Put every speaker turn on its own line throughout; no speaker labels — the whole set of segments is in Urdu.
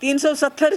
370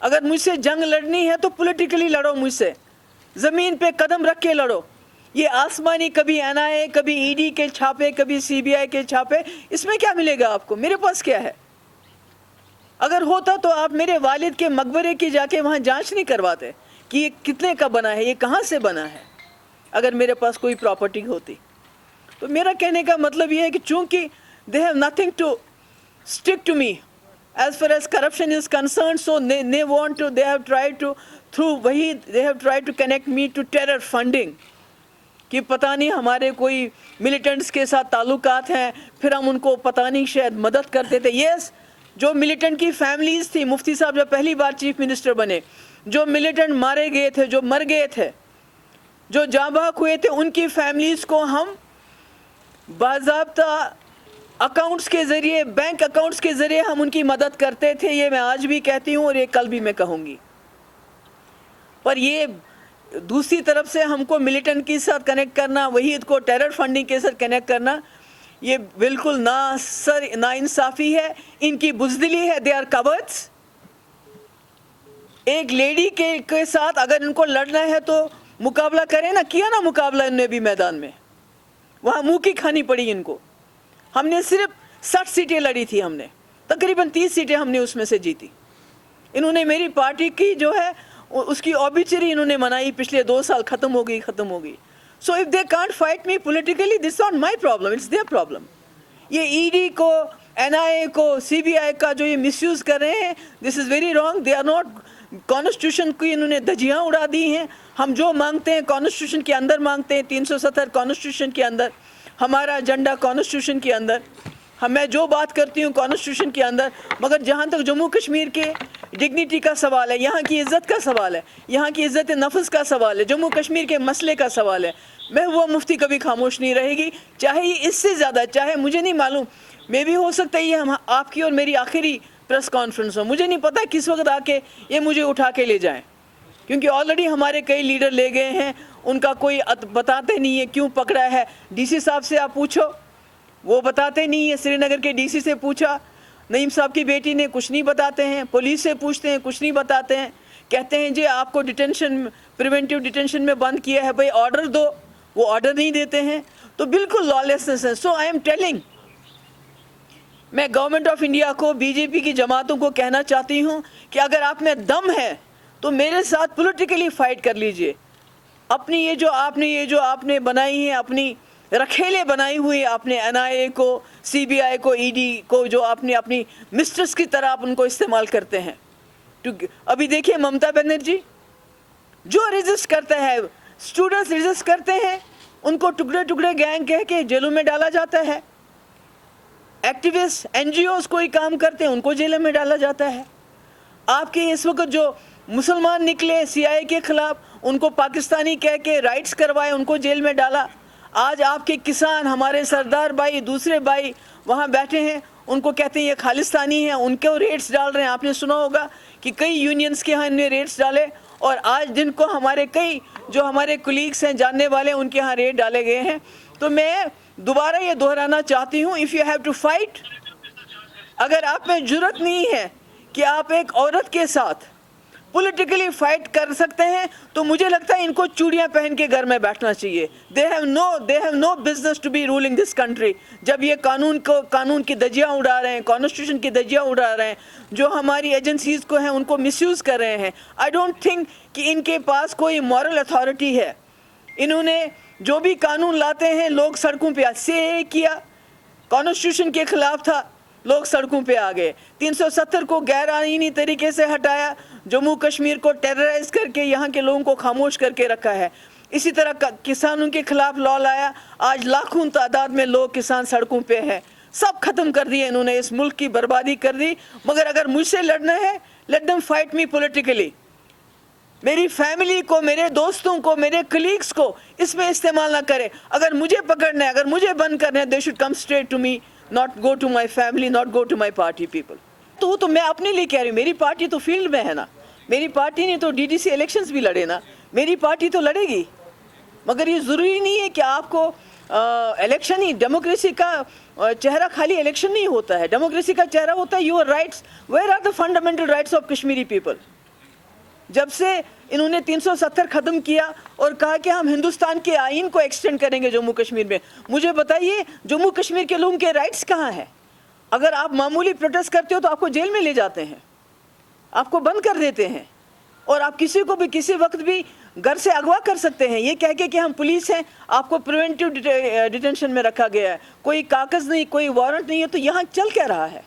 اگر مجھ سے جنگ لڑنی ہے تو پولیٹیکلی لڑو مجھ سے, زمین پہ قدم رکھ کے لڑو. یہ آسمانی کبھی NIA, کبھی ED کے چھاپے, کبھی CBI کے چھاپے, اس میں کیا ملے گا آپ کو؟ میرے پاس کیا ہے؟ اگر ہوتا تو آپ میرے والد کے مقبرے کی جا کے وہاں جانچ نہیں کرواتے کہ یہ کتنے کا بنا ہے, یہ کہاں سے بنا ہے, اگر میرے پاس کوئی پراپرٹی ہوتی. تو میرا کہنے کا مطلب یہ ہے کہ چونکہ they have nothing to stick to me as far as corruption is concerned, so they have tried to, through Wahid, they have tried to connect me to terror funding. کہ پتہ نہیں ہمارے کوئی ملیٹنٹس کے ساتھ تعلقات ہیں, پھر ہم ان کو پتہ نہیں شاید مدد کرتے تھے. یس, جو ملیٹنٹ کی فیملیز تھی, مفتی صاحب جب پہلی بار چیف منسٹر بنے, جو ملیٹنٹ مارے گئے تھے, جو مر گئے تھے, جو جاں بحق ہوئے تھے, ان کی فیملیز کو ہم باضابطہ اکاؤنٹس کے ذریعے, بینک اکاؤنٹس کے ذریعے ہم ان کی مدد کرتے تھے. یہ میں آج بھی کہتی ہوں اور یہ کل بھی میں کہوں گی. پر یہ دوسری طرف سے ہم کو ملیٹنٹ کے ساتھ کنیکٹ کرنا, وحید کو ٹیرر فنڈنگ کے ساتھ کنیکٹ کرنا, یہ بالکل نا انصافی ہے, ان کی بزدلی ہے. They are cowards. ایک لیڈی کے ساتھ اگر ان کو لڑنا ہے تو مقابلہ کریں نا. کیا نا مقابلہ انہوں نے بھی میدان میں, وہاں منہ کی کھانی پڑی ان کو. ہم نے صرف 60 سیٹیں لڑی تھی, ہم نے تقریباً 30 سیٹیں ہم نے اس میں سے جیتی. انہوں نے میری پارٹی کی جو ہے اس کی اوبیچری انہوں نے منائی, پچھلے 2 سال ختم ہو گئی. So if they can't fight me politically, this not my problem, it's their problem. یہ ED کو, NIA کو, CBI کا جو یہ مس یوز کر رہے ہیں, this is very wrong. They are not, constitution کی انہوں نے دھجیاں اڑا دی ہیں. ہم جو مانگتے ہیں کانسٹیٹیوشن کے اندر مانگتے ہیں, 370 کانسٹیٹیوشن کے اندر, ہمارا ایجنڈا کانسٹیٹیوشن کے اندر, میں جو بات کرتی ہوں کانسٹیٹیوشن کے اندر. مگر جہاں تک جموں کشمیر کے ڈگنیٹی کا سوال ہے, یہاں کی عزت کا سوال ہے, یہاں کی عزت نفس کا سوال ہے, جموں کشمیر کے مسئلے کا سوال ہے, محبوبہ مفتی کبھی خاموش نہیں رہے گی. چاہے یہ اس سے زیادہ, چاہے مجھے نہیں معلوم, میں بھی ہو سکتا ہے یہ آپ کی اور میری آخری پریس کانفرنس ہو, مجھے نہیں پتا کس وقت آ کے یہ مجھے اٹھا کے لے جائیں, کیونکہ آلریڈی ہمارے کئی لیڈر لے گئے ہیں. ان کا کوئی بتاتے نہیں ہے کیوں پکڑا ہے. DC صاحب سے آپ پوچھو, وہ بتاتے نہیں ہیں. سری نگر کے DC سے پوچھا, نعیم صاحب کی بیٹی نے, کچھ نہیں بتاتے ہیں. پولیس سے پوچھتے ہیں, کچھ نہیں بتاتے ہیں. کہتے ہیں جی آپ کو ڈیٹینشن, پریونٹیو ڈیٹینشن میں بند کیا ہے, بھائی آرڈر دو, وہ آرڈر نہیں دیتے ہیں. تو بالکل لالیسنس ہے. سو آئی ایم ٹیلنگ, میں گورنمنٹ آف انڈیا کو, BJP کی جماعتوں کو کہنا چاہتی ہوں کہ اگر آپ میں دم ہے تو میرے ساتھ پولیٹیکلی فائٹ کر لیجئے. اپنی یہ جو آپ نے بنائی ہے, اپنی رکھیلے بنائی ہوئی آپ نے, NIA کو, CBI کو, ED کو, جو آپ نے اپنی مسٹرس کی طرح آپ ان کو استعمال کرتے ہیں. ابھی دیکھیے ممتا بنرجی, جو ریزسٹ کرتا ہے, اسٹوڈنٹس ریزسٹ کرتے ہیں, ان کو ٹکڑے ٹکڑے گینگ کہہ کے جیلوں میں ڈالا جاتا ہے. ایکٹیوسٹ, NGOs کوئی کام کرتے ہیں, ان کو جیلوں میں ڈالا جاتا ہے. آپ کے اس وقت جو مسلمان نکلے CIA کے خلاف, ان کو پاکستانی کہہ کے رائٹس کروائے, ان کو جیل میں ڈالا. آج آپ کے کسان, ہمارے سردار بھائی, دوسرے بھائی وہاں بیٹھے ہیں, ان کو کہتے ہیں یہ خالستانی ہیں, ان کو ریٹس ڈال رہے ہیں. آپ نے سنا ہوگا کہ کئی یونینز کے ہاں انہوں نے ریٹس ڈالے, اور آج جن کو ہمارے کئی جو ہمارے کولیگس ہیں, جاننے والے, ان کے ہاں ریٹ ڈالے گئے ہیں. تو میں دوبارہ یہ دہرانا چاہتی ہوں, if you have to fight, اگر آپ میں جرت نہیں ہے کہ آپ ایک عورت کے ساتھ پولیٹیکلی فائٹ کر سکتے ہیں, تو مجھے لگتا ہے ان کو چوڑیاں پہن کے گھر میں بیٹھنا چاہیے. they have no business to be ruling this country. جب یہ قانون کی دھجیاں اڑا رہے ہیں, کانسٹیٹیوشن کی دھجیاں اڑا رہے ہیں, جو ہماری ایجنسیز کو ہیں ان کو مس یوز کر رہے ہیں. I don't think کہ ان کے پاس کوئی مورل اتھارٹی ہے. انہوں نے جو بھی قانون لاتے ہیں, لوگ سڑکوں پہ سے کیا, کانسٹیٹیوشن کے خلاف تھا, لوگ سڑکوں پہ آ گئے. 370 کو غیر آئینی طریقے سے ہٹایا, جموں کشمیر کو ٹیررائز کر کے یہاں کے لوگوں کو خاموش کر کے رکھا ہے. اسی طرح کسانوں کے خلاف لا لایا, آج لاکھوں تعداد میں لوگ کسان سڑکوں پہ ہیں. سب ختم کر دیے انہوں نے, اس ملک کی بربادی کر دی. مگر اگر مجھ سے لڑنا ہے, let them fight me politically. میری فیملی کو, میرے دوستوں کو, میرے کلیگز کو اس میں استعمال نہ کرے. اگر مجھے پکڑنا ہے, اگر مجھے بند کرنا ہے, they should come straight to me, not go to my family, not go to my party people. تو میں اپنے لیے کہہ رہی ہوں, میری پارٹی تو فیلڈ میں ہے نا, میری پارٹی نے تو DDC الیکشنز بھی لڑے نا, میری پارٹی تو لڑے گی. مگر یہ ضروری نہیں ہے کہ آپ کو الیکشن ہی, ڈیموکریسی کا چہرہ خالی الیکشن نہیں ہوتا ہے. ڈیموکریسی کا چہرہ ہوتا ہے your rights. Where are the fundamental rights of Kashmiri people? جب سے انہوں نے 370 ختم کیا اور کہا کہ ہم ہندوستان کے آئین کو ایکسٹینڈ کریں گے جموں کشمیر میں، مجھے بتائیے جموں کشمیر کے لوگوں کے رائٹس کہاں ہیں؟ اگر آپ معمولی پروٹیسٹ کرتے ہو تو آپ کو جیل میں لے جاتے ہیں، آپ کو بند کر دیتے ہیں، اور آپ کسی کو بھی کسی وقت بھی گھر سے اغوا کر سکتے ہیں یہ کہہ کے کہ ہم پولیس ہیں، آپ کو پریونٹیو ڈیٹینشن میں رکھا گیا ہے، کوئی کاغذ نہیں، کوئی وارنٹ نہیں ہے، تو یہاں چل کیا رہا ہے؟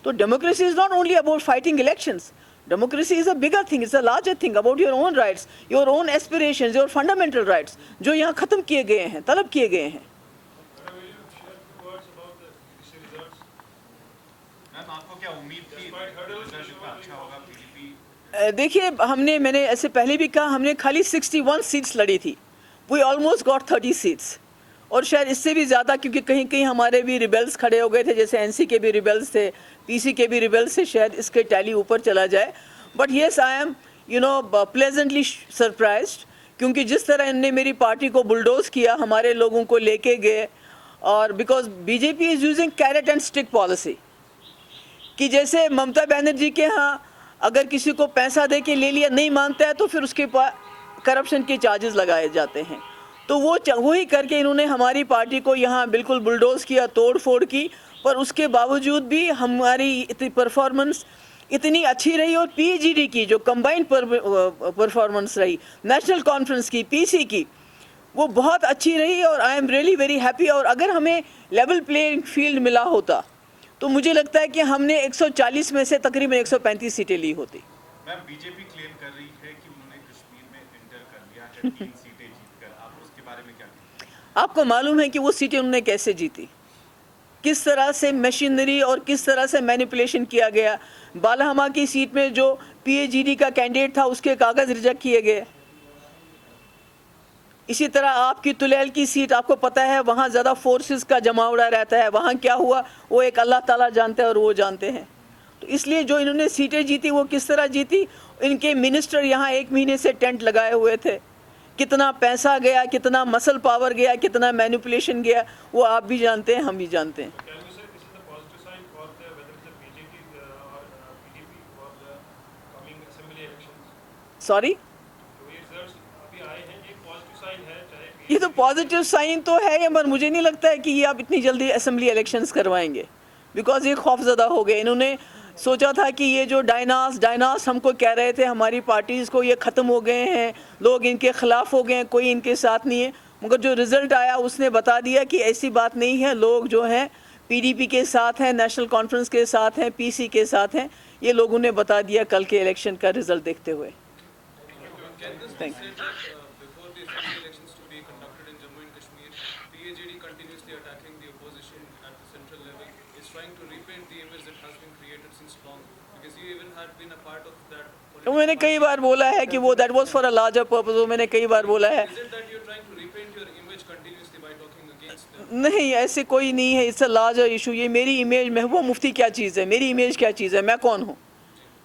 تو democracy is not only about fighting elections. Democracy is a bigger thing, it's a larger thing about your own rights, your own aspirations, your fundamental rights, جو یہاں ختم کیے گئے ہیں، طلب کیے گئے ہیں. دیکھیے میں نے ایسے پہلے بھی کہا، ہم نے خالی 61 سیٹس لڑی تھی. We almost got 30 seats. اور شاید اس سے بھی زیادہ، کیونکہ کہیں کہیں ہمارے بھی ریبیلز کھڑے ہو گئے تھے، جیسے این سی کے بھی ریبیلز تھے، پی سی کے بھی ریبیلز تھے، شاید اس کے ٹیلی اوپر چلا جائے. But yes I am pleasantly surprised, کیونکہ جس طرح انہوں نے میری پارٹی کو بلڈوز کیا، ہمارے لوگوں کو لے کے گئے. اور because B J P is using carrot and stick policy, کہ جیسے ممتا بینرجی کے ہاں اگر کسی کو پیسہ دے کے لے لیا، نہیں مانتا ہے تو پھر اس کے پاس کرپشن کے چارجز لگائے جاتے ہیں. تو وہی کر کے انہوں نے ہماری پارٹی کو یہاں بالکل بلڈوز کیا، توڑ پھوڑ کی. پر اس کے باوجود بھی ہماری پرفارمنس اتنی اچھی رہی، اور پی جی ڈی کی جو کمبائنڈ پرفارمنس رہی، نیشنل کانفرنس کی، پی سی کی، وہ بہت اچھی رہی. اور I am really very happy. اور اگر ہمیں لیول پلینگ فیلڈ ملا ہوتا تو مجھے لگتا ہے کہ ہم نے 140 میں سے تقریباً 135 سیٹیں لی ہوتی.
میم بی جے پی کلیم کر رہی ہے کہ انہوں نے کشمیر میں انٹر کر لیا ہے 3 سیٹیں جیت کر، آپ اس کے بارے میں کیا کہیں؟
آپ کو معلوم ہے کہ وہ سیٹیں انہوں نے کیسے جیتی، کس طرح سے مشینری اور کس طرح سے مینیپولیشن کیا گیا. بالہمہ کی سیٹ میں جو پی اے جی ڈی کا کینڈیڈیٹ تھا اس کے کاغذ ریجیکٹ کیے گئے. اسی طرح آپ کی تلیل کی سیٹ، آپ کو پتہ ہے وہاں زیادہ فورسز کا جماوڑا رہتا ہے، وہاں کیا ہوا وہ ایک اللہ تعالیٰ جانتے ہیں اور وہ جانتے ہیں. تو اس لیے جو انہوں نے سیٹیں جیتی وہ کس طرح جیتی، ان کے منسٹر یہاں 1 مہینے سے ٹینٹ لگائے ہوئے تھے. کتنا پیسہ گیا، کتنا مسل پاور گیا، کتنا مینیپولیشن گیا، وہ آپ بھی جانتے ہیں، ہم بھی جانتے ہیں. سوری، یہ تو پازیٹیو سائن تو ہے، مگر مجھے نہیں لگتا ہے کہ یہ آپ اتنی جلدی اسمبلی الیکشنز کروائیں گے، بیکاز یہ خوف زدہ ہو گئے. انہوں نے سوچا تھا کہ یہ جو ڈائناس ہم کو کہہ رہے تھے ہماری پارٹیز کو، یہ ختم ہو گئے ہیں، لوگ ان کے خلاف ہو گئے ہیں، کوئی ان کے ساتھ نہیں ہے. مگر جو رزلٹ آیا اس نے بتا دیا کہ ایسی بات نہیں ہے. لوگ جو ہیں پی ڈی پی کے ساتھ ہیں، نیشنل کانفرنس کے ساتھ ہیں، پی سی کے ساتھ ہیں. یہ لوگوں نے بتا دیا کل کے الیکشن کا رزلٹ دیکھتے ہوئے. تو میں نے کئی بار بولا ہے کہ وہ that was for a larger purpose, وہ میں نے کئی بار بولا ہے. نہیں، ایسے کوئی نہیں ہے، اٹس اے لارجر ایشو. یہ میری امیج، محبوبہ مفتی کیا چیز ہے، میری امیج کیا چیز ہے، میں کون ہوں؟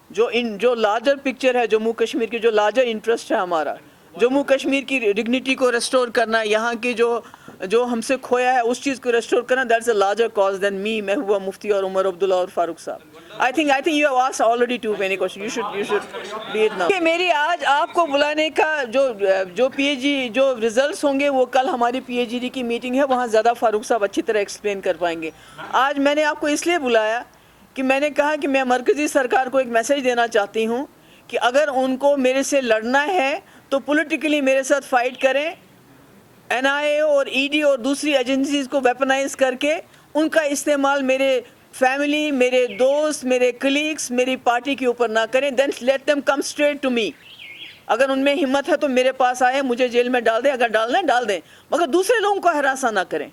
جو لارجر پکچر ہے جموں کشمیر کی، جو لارجر انٹرسٹ ہے ہمارا، جموں کشمیر کی ڈگنیٹی کو ریسٹور کرنا، یہاں کی جو ہم سے کھویا ہے اس چیز کو ریسٹور کرنا، that's a larger cause then می، محبوبہ مفتی اور عمر عبداللہ اور فاروق صاحب. I think you have asked already too many questions. You should be it now. کہ میری آج آپ کو بلانے کا جو پی ایچ ڈی جو ریزلٹس ہوں گے، وہ کل ہماری پی ایچ ڈی کی میٹنگ ہے، وہاں زیادہ فاروق صاحب اچھی طرح ایکسپلین کر پائیں گے. آج میں نے آپ کو اس لیے بلایا کہ میں نے کہا کہ میں مرکزی سرکار کو ایک میسج دینا چاہتی ہوں کہ اگر ان کو میرے سے لڑنا ہے تو پولیٹیکلی میرے ساتھ فائٹ کریں. این آئی اے اور ای ڈی اور دوسری ایجنسیز کو ویپنائز کر کے ان کا استعمال میرے فیملی، میرے دوست، میرے کلیگس، میری پارٹی کے اوپر نہ کریں. Then let them come straight to me. اگر ان میں ہمت ہے تو میرے پاس آئے، مجھے جیل میں ڈال دیں، اگر ڈالنا ہے ڈال دیں، مگر دوسرے لوگوں کو ہراساں نہ کریں.